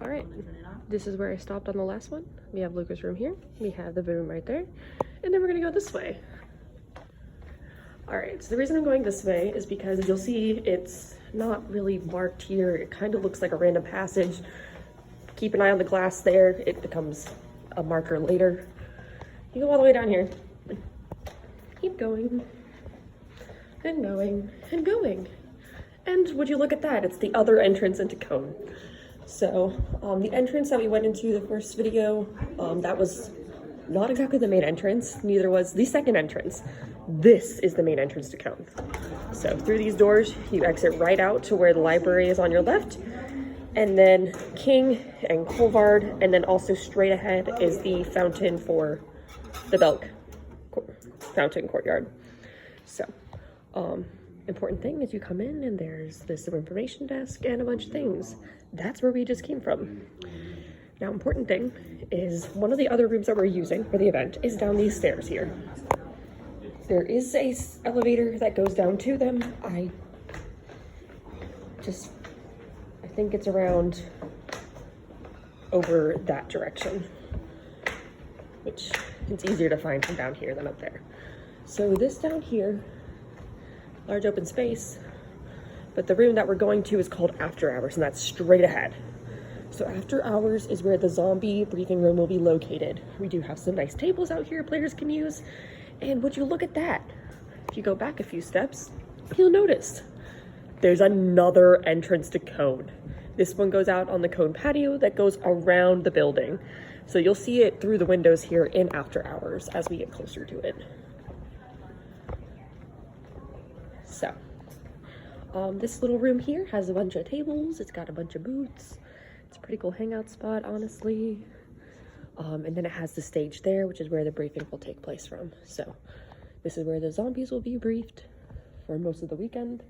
All right, this is where I stopped on the last one. We have Luca's room here. We have the room right there. And then we're gonna go this way. All right, so the reason I'm going this way is because you'll see it's not really marked here. It kind of looks like a random passage. Keep an eye on the glass there. It becomes a marker later. You go all the way down here. Keep going and going and going. And would you look at that? It's the other entrance into Cone. So the entrance that we went into the first video, that was not exactly the main entrance. Neither was the second entrance. This is the main entrance to Cone. So through these doors, you exit right out to where the library is on your left. And then King and Colvard, and then also straight ahead is the fountain for the Belk Fountain Courtyard. So, important thing is you come in and there's this information desk and a bunch of things. That's where we just came from. Now, important thing is one of the other rooms that we're using for the event is down these stairs here. There is a elevator that goes down to them. I think it's around over that direction, which it's easier to find from down here than up there. So this down here, large open space, but the room that we're going to is called After Hours, and that's straight ahead. So After Hours is where the zombie briefing room will be located. We do have some nice tables out here players can use, and would you look at that? If you go back a few steps, you'll notice there's another entrance to Cone. This one goes out on the Cone patio that goes around the building. So you'll see it through the windows here in After Hours as we get closer to it. So, this little room here has a bunch of tables. It's got a bunch of booths. It's a pretty cool hangout spot, honestly. And then it has the stage there, which is where the briefing will take place from. So, this is where the zombies will be briefed for most of the weekend.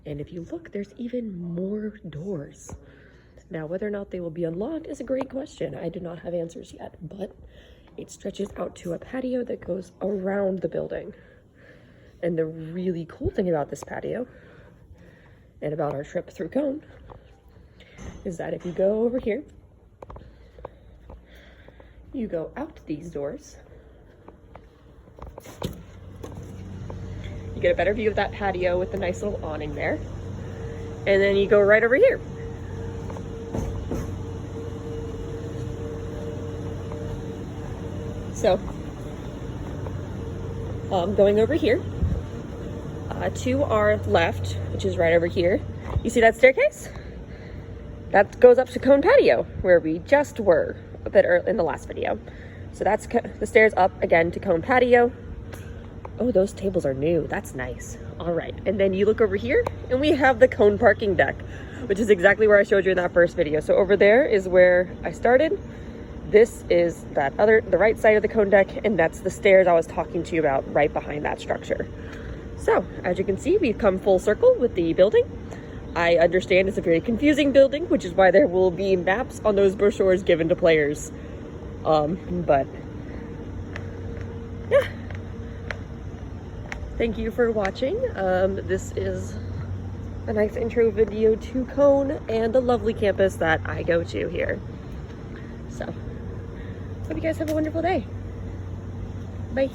And if you look, there's even more doors. Now, whether or not they will be unlocked is a great question. I do not have answers yet, but it stretches out to a patio that goes around the building. And the really cool thing about this patio and about our trip through Cone is that if you go over here, you go out these doors, you get a better view of that patio with the nice little awning there, and then you go right over here. So, going over here, to our left, which is right over here, you see that staircase? That goes up to Cone Patio, where we just were a bit early in the last video. So that's the stairs up again to Cone Patio. Oh, those tables are new. That's nice. All right, and then you look over here, and we have the Cone parking deck, which is exactly where I showed you in that first video. So over there is where I started. This is the right side of the Cone deck, and that's the stairs I was talking to you about right behind that structure. So, as you can see, we've come full circle with the building. I understand it's a very confusing building, which is why there will be maps on those brochures given to players. But, yeah. Thank you for watching. This is a nice intro video to Cone and the lovely campus that I go to here. So, hope you guys have a wonderful day. Bye.